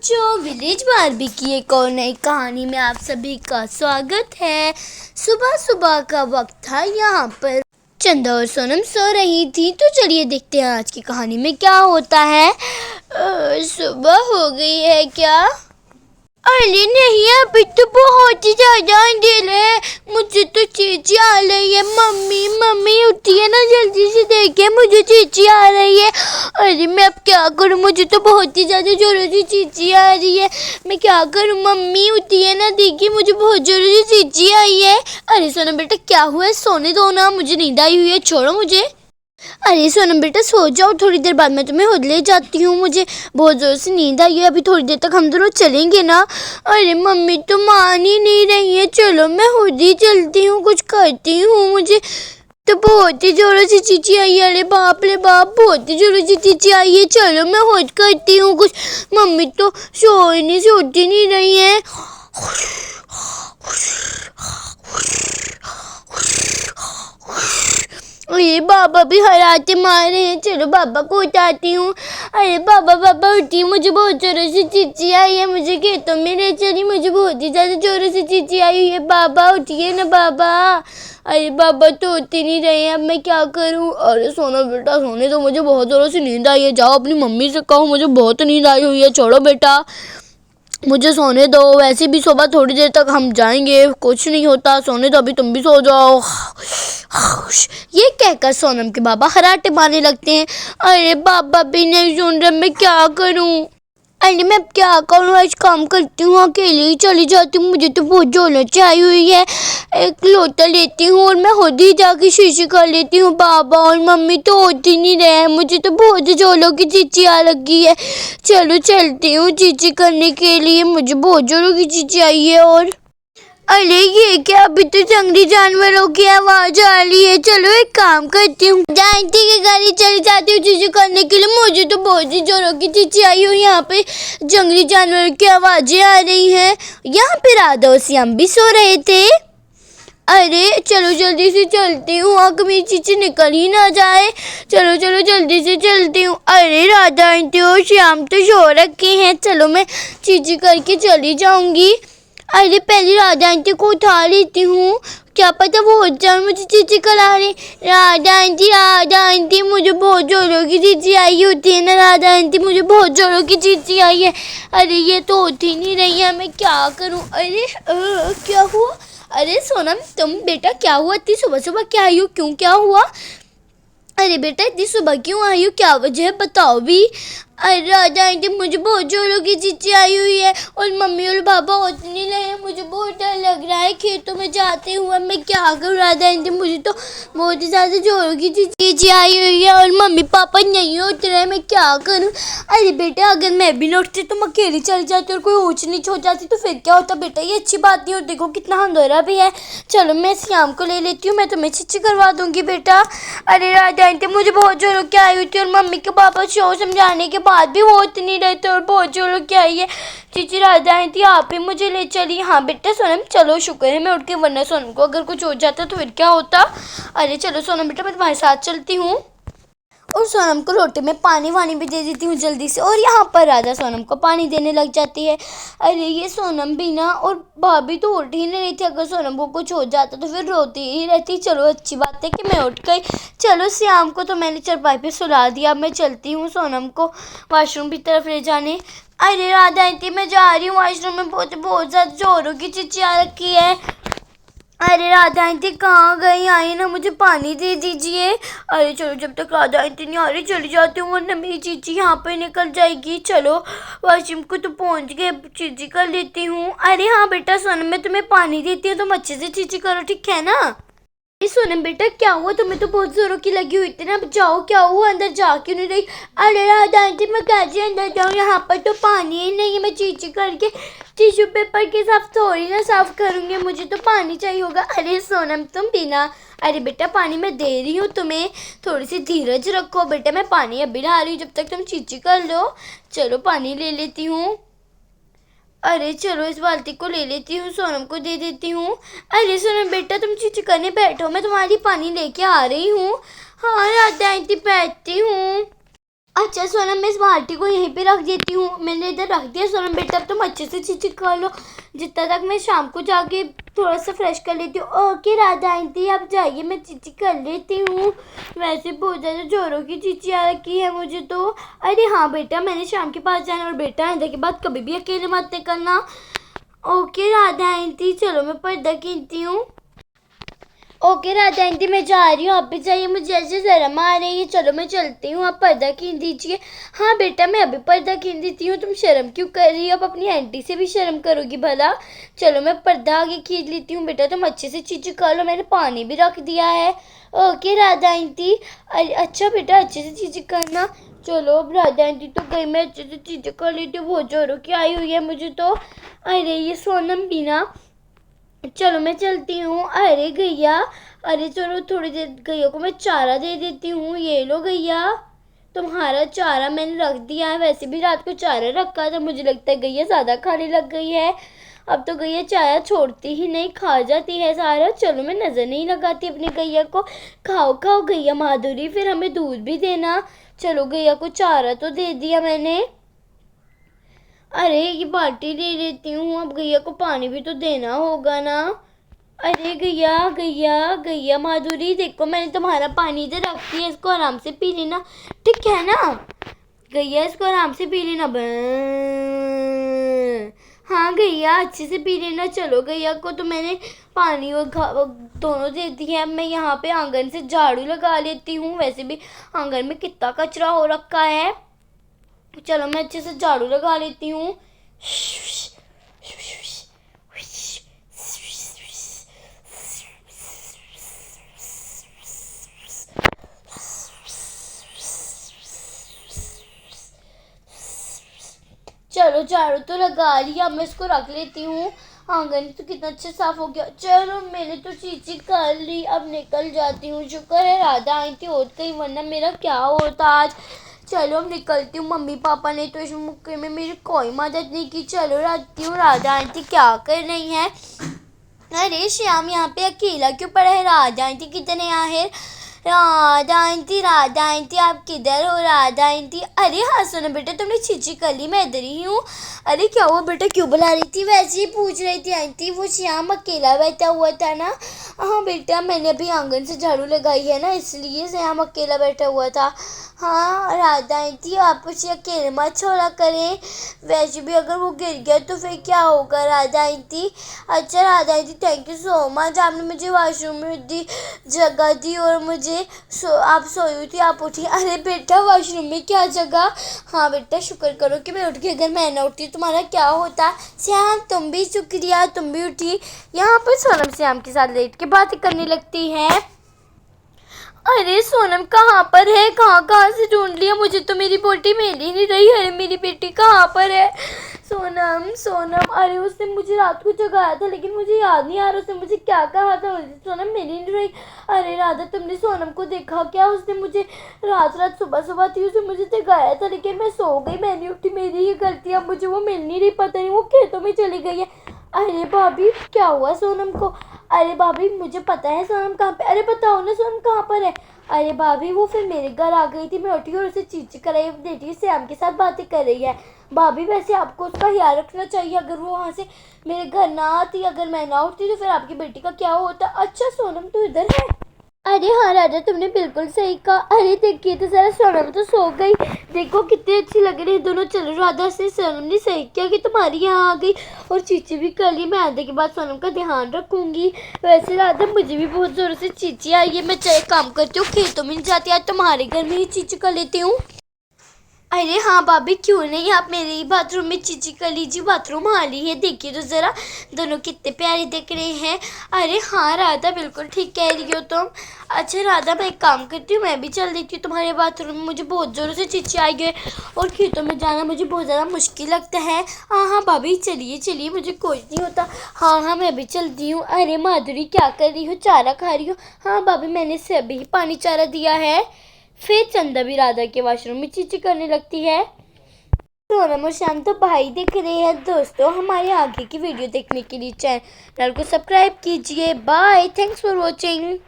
बच्चों, village Barbie की एक और नई कहानी में आप सभी का स्वागत है। सुबह सुबह का वक्त था। यहाँ पर चंदा और सोनम सो रही थी। तो चलिए देखते हैं आज की कहानी में क्या होता है। सुबह हो गई है क्या? अरे नहीं, अभी तो बहुत ही ज्यादा अंधेर है। मुझे तो चींची आ रही है। मम्मी मम्मी उठिए ना, जल्दी से देखिए, मुझे चींची आ रही है। अरे मैं अब क्या करूं, मुझे तो बहुत ही ज्यादा जोरों से चींची आ रही है। मैं क्या करूं? मम्मी उठिए ना, देखिए मुझे बहुत जोरों से चींची आई है। अरे सोनम बेटा क्या हुआ है? सोने दो ना, मुझे नींद आई हुई है, छोड़ो मुझे। अरे सोनम बेटा सो जाओ, थोड़ी देर बाद मैं तुम्हें खुद ले जाती हूँ। मुझे बहुत ज़ोर से नींद आई है। अभी थोड़ी देर तक हम दोनों चलेंगे ना। अरे मम्मी तो मान ही नहीं रही है। चलो मैं खुद ही चलती हूँ, कुछ करती हूँ। मुझे तो बहुत ही जोरों से चींची आई है। अरे बाप रे बाप, बहुत ही जोरों से चींची आई है। चलो मैं खुद करती हूँ कुछ। मम्मी तो सोने से उठ ही नहीं रही है। ये बाबा भी हराते मार रहे हैं। चलो बाबा को उठाती हूँ। अरे बाबा बाबा उठी, मुझे बहुत जोरों से चींची आई है। मुझे खेतों में ले चली, मुझे बहुत ही ज़्यादा जोरों से चींची आई हुई है। बाबा उठिए ना बाबा। अरे बाबा तो उठ ही नहीं रहे हैं, अब मैं क्या करूँ? अरे सोना बेटा सोने तो, मुझे बहुत ज़ोरों से नींद आई है। जाओ अपनी मम्मी से कहो, मुझे बहुत नींद आई हुई है। छोड़ो बेटा, मुझे सोने दो। वैसे भी सुबह थोड़ी देर तक हम जाएंगे, कुछ नहीं होता। सोने दो, अभी तुम भी सो जाओ। ये कहकर सोनम के बाबा खर्राटे मारने लगते हैं। अरे बाबा भी नहीं सुन रहे, मैं क्या करूं? अरे मैं अब क्या करूं? आज काम करती हूँ, अकेले ही चली जाती हूँ। मुझे तो बहुत जोर आई हुई है। एक लोटा लेती हूँ और मैं खुद ही जाके शीशी कर लेती हूँ। बाबा और मम्मी तो होती नहीं रहे हैं। मुझे तो बहुत जोरों की चींची आ लगी है। चलो चलती हूँ चींची करने के लिए। मुझे बहुत जोरों की चींची आई है। और अरे ये क्या, अभी तो जंगली जानवरों की आवाज आ रही है। चलो एक काम करती हूँ, जानती की गाड़ी चली जाती हूँ चीज़ें करने के लिए। मुझे तो बहुत ही जोरों की चींची आई हुई। यहाँ पे जंगली जानवरों की आवाजें आ रही हैं। यहाँ पे राधा और श्याम भी सो रहे थे। अरे चलो जल्दी से चलती हूँ, आगे मेरी चींची निकल ही ना जाए। चलो चलो जल्दी से चलती हूँ। अरे राधा आंटी और श्याम तो सो रखे हैं। चलो मैं चींची करके चली जाऊँगी। अरे पहले राधा आंटी को उठा लेती हूँ, क्या पता वो उठ जाए, मुझे चींची करा रही। राधा आंटी मुझे बहुत जोरों की चींची आई होती है ना। राधा आंटी मुझे बहुत जोरों की चींची आई है। अरे ये तो उठ ही नहीं रही है, मैं क्या करूँ? अरे क्या हुआ? अरे सोनम तुम बेटा क्या हुआ? इतनी सुबह सुबह क्या आई हो? क्यों, क्या हुआ? अरे बेटा इतनी सुबह क्यों आई हो? क्या वजह है, बताओ भी। अरे राधा आंटी मुझे बहुत जोरों की चींची आई हुई है और मम्मी और पापा उठ नहीं रहे हैं। मुझे बहुत डर लग रहा है खेतों में जाते हुए। मैं क्या करूँ राधा आंटी? मुझे तो बहुत ही ज़्यादा जोरों की चींची आई हुई है और मम्मी पापा नहीं उठ रहे हैं। मैं क्या करूँ? अरे बेटा अगर मैं भी ना उठती, तुम अकेली चली जाती और कोई ऊँच नीच हो जाती तो फिर क्या होता? बेटा ये अच्छी बात नहीं हो। देखो कितना अंधेरा भी है। चलो मैं श्याम को ले लेती हूँ, मैं तुम्हें चींची करवा दूँगी बेटा। अरे राधा आंटी मुझे बहुत जोरों की आई हुई थी और मम्मी के पापा शो समझाने के बाद भी वो उठ नहीं रहे थे और बहुत जोरों की आई है चींची। राधा आंटी आप ही मुझे ले चली। हाँ बेटा सोनम चलो, शुक्र है मैं उठ के, वरना सोनम को अगर कुछ हो जाता तो फिर क्या होता? अरे चलो सोनम बेटा मैं तुम्हारे साथ चलती हूँ और सोनम को लोटे में पानी वानी भी दे देती हूँ जल्दी से। और यहाँ पर राधा सोनम को पानी देने लग जाती है। अरे ये सोनम भी ना, और भाभी तो उठ ही नहीं रही थी। अगर सोनम को कुछ हो जाता तो फिर रोती ही रहती। चलो अच्छी बात है कि मैं उठ गई। चलो श्याम को तो मैंने चरपाई पे सुला दिया। अब मैं चलती हूँ सोनम को वॉशरूम की तरफ ले जाने। अरे राधा आंटी मैं जा रही हूँ वॉशरूम में, बहुत ज़्यादा जोरों की चींची आ रखी है। अरे राधा आंटी कहाँ गई? आई ना, मुझे पानी दे दीजिए। अरे चलो जब तक राधा आंटी नहीं आ रही चली जाती हूँ, वरना मेरी चींची यहाँ पे निकल जाएगी। चलो वॉशरूम को तो पहुँच गए, चींची कर लेती हूँ। अरे हाँ बेटा सोनम मैं तुम्हें पानी देती हूँ, तुम अच्छे से चींची करो, ठीक है ना? सोनम बेटा क्या हुआ? तुम्हें तो बहुत जोरों की लगी हुई थी ना। अब जाओ, क्या हुआ? अंदर जा क्यों नहीं रही? अरे राधा आंटी मैं कैसे अंदर जाऊँ? यहाँ पर तो पानी ही नहीं है। मैं चींची करके टिश्यू पेपर के साथ थोड़ी ना साफ करूँगी, मुझे तो पानी चाहिए होगा। अरे सोनम तुम बिना, अरे बेटा पानी मैं दे रही हूँ तुम्हें, थोड़ी सी धीरज रखो बेटा। मैं पानी अभी ला रही हूँ, जब तक तुम चींची कर लो। चलो पानी ले लेती हूँ। अरे चलो इस बाल्टी को ले लेती हूँ, सोनम को दे देती हूँ। अरे सोनम बेटा तुम चींची करने बैठो, मैं तुम्हारी पानी लेके आ रही हूँ। हाँ राधा आंटी बैठती हूँ। अच्छा सोनम, मैं इस बाल्टी को यहीं पे रख देती हूँ। मैंने इधर रख दिया। सोनम बेटा अब तुम अच्छे से चीची कर लो, जितना तक मैं शाम को जाके थोड़ा सा फ्रेश कर लेती हूँ। ओके राधा आंटी आप जाइए, मैं चीची कर लेती हूँ। वैसे बहुत ज़्यादा जोरों की चीची आ रखी है मुझे तो। अरे हाँ बेटा, मैंने शाम के पास जाना, और बेटा आने के बाद कभी भी अकेले मत निकलना। ओके राधा आंटी, चलो मैं पर्दा खींचती हूँ। ओके राधा आंटी मैं जा रही हूँ, आप भी जाइए, मुझे ऐसे शर्म आ रही है। चलो मैं चलती हूँ, आप पर्दा खींच दीजिए। हाँ बेटा मैं अभी पर्दा खींच देती हूँ, तुम शर्म क्यों कर रही हो? अब अपनी आंटी से भी शर्म करोगी भला। चलो मैं पर्दा आगे खींच लेती हूँ। बेटा तुम अच्छे से चीची कर लो, मैंने पानी भी रख दिया है। Okay Radha aunty. अरे अच्छा बेटा अच्छे से चीची करना। चलो अब राधा आंटी तो गई, मैं अच्छे से चीची कर लेती हूँ। बहुत जोरों की आई हुई है मुझे तो। अरे ये सोनम भी ना, चलो मैं चलती हूँ। अरे गैया, अरे चलो थोड़ी देर गैया को मैं चारा दे देती हूँ। ये लो गैया, तुम्हारा चारा मैंने रख दिया है। वैसे भी रात को चारा रखा था, मुझे लगता है गैया ज़्यादा खाने लग गई है। अब तो गैया चारा छोड़ती ही नहीं, खा जाती है सारा। चलो मैं नज़र नहीं लगाती अपनी गैया को। खाओ खाओ गैया माधुरी, फिर हमें दूध भी देना। चलो गैया को चारा तो दे दिया मैंने। अरे ये बाल्टी ले लेती हूँ, अब गैया को पानी भी तो देना होगा ना। अरे गैया गैया गैया माधुरी, देखो मैंने तुम्हारा पानी इधर रख दिया, इसको आराम से पी लेना, ठीक है ना गैया? इसको आराम से पी लेना। हाँ गैया अच्छे से पी लेना। चलो गैया को तो मैंने पानी और दोनों दे दिए। अब मैं यहाँ पे आंगन से झाड़ू लगा लेती हूँ। वैसे भी आंगन में कितना कचरा हो रखा है। चलो मैं अच्छे से झाड़ू लगा लेती हूँ। चलो झाड़ू तो लगा लिया, मैं इसको रख लेती हूँ। आंगन तो कितना अच्छा साफ हो गया। चलो मैंने तो चीची कर ली, अब निकल जाती हूँ। शुक्र है राधा आई थी और कहीं, वरना मेरा क्या होता आज। चलो अब निकलती हूँ। मम्मी पापा ने तो इस मौके में मेरी कोई मदद नहीं की। चलो रहती हूँ, राधा आंटी क्या कर रही हैं? अरे श्याम यहाँ पे अकेला क्यों पड़ा है? राधा आंटी कितने आहे? राधा आंटी आप किधर हो? राधा आंटी, अरे हाँ सुनो बेटा, तुमने चीची कर ली, मैं इधर ही हूँ। अरे क्या हुआ बेटा, क्यों बुला रही थी? वैसे ही पूछ रही थी आंटी, वो श्याम अकेला बैठा हुआ था ना। हाँ बेटा मैंने अभी आंगन से झाड़ू लगाई है ना, इसलिए श्याम अकेला बैठा हुआ था। हाँ राधा आंटी आप उसे अकेले मत छोड़ा करें, वैसे भी अगर वो गिर गया तो फिर क्या होगा राधा आंटी? अच्छा Radha aunty thank you so much, आपने मुझे वॉशरूम में दी जगह दी, और मुझे आप सोई हुई थी आप उठी। अरे बेटा वॉशरूम में क्या जगह? हाँ बेटा शुक्र करो कि मैं उठ गई, अगर मैं ना उठती तुम्हारा क्या होता? श्याम तुम भी शुक्रिया, तुम भी उठी। यहाँ पर सोनम श्याम के साथ लेट के बातें करने लगती है। अरे सोनम कहाँ पर है? कहाँ कहाँ से ढूंढ लिया, मुझे तो मेरी बेटी मिल ही नहीं रही। अरे मेरी बेटी कहाँ पर है? सोनम सोनम, अरे उसने मुझे रात को जगाया था, लेकिन मुझे याद नहीं आ रहा उसने मुझे क्या कहा था। मुझे सोनम मिल ही नहीं रही। अरे राधा तुमने सोनम को देखा क्या? उसने मुझे रात सुबह थी, उसने मुझे जगाया था, लेकिन मैं सो गई, मैं नहीं उठी, मेरी ही गलती। अब मुझे वो मिल नहीं रही, पता नहीं वो खेतों में चली गई है। अरे भाभी क्या हुआ सोनम को? अरे भाभी मुझे पता है सोनम कहाँ पे। अरे बताओ ना सोनम कहाँ पर है? अरे भाभी वो फिर मेरे घर आ गई थी, मैं उठी और उसे चीची कराई, बेटी श्याम के साथ बातें कर रही है। भाभी वैसे आपको उसका ख्याल रखना चाहिए, अगर वो वहाँ से मेरे घर ना आती, अगर मैं ना उठती तो फिर आपकी बेटी का क्या होता? अच्छा सोनम तू इधर है? अरे हाँ राजा तुमने बिल्कुल सही कहा। अरे देखिए तो जरा सोनम तो सो गई, देखो कितनी अच्छी लग रही है दोनों। चलो राधा से सोनम ने सही किया कि तुम्हारी यहाँ आ गई, और चीची भी कर ली। मैं आने के बाद सोनम का ध्यान रखूंगी। वैसे राधा मुझे भी बहुत ज़ोरों से चीची आई है, मैं चाहे काम करती हूँ, खेतों में नहीं जाती, आज तुम्हारे घर में ही चीची कर लेती हूँ। अरे हाँ भाभी क्यों नहीं, आप मेरे ही बाथरूम में चीची कर लीजिए, बाथरूम हाल ही है, देखिए तो ज़रा दोनों कितने प्यारे दिख रहे हैं। अरे हाँ राधा बिल्कुल ठीक कह रही हो तुम। अच्छा राधा मैं एक काम करती हूँ, मैं भी चल देती हूँ तुम्हारे बाथरूम में, मुझे बहुत ज़ोरों से चीची आई है, और खेतों में जाना मुझे बहुत ज़्यादा मुश्किल लगता है। हाँ हाँ भाभी चलिए चलिए, मुझे कुछ नहीं होता। हाँ हाँ मैं भी चलती हूँ। अरे माधुरी क्या कर रही हो, चारा खा रही हो? हाँ भाभी मैंने से अभी ही पानी चारा दिया है। फिर चंदा भी राधा के वॉशरूम में चीची करने लगती है। सोनम और श्याम तो भाई दिख रहे हैं। दोस्तों हमारे आगे की वीडियो देखने के लिए चैनल को सब्सक्राइब कीजिए। Bye, thanks for watching.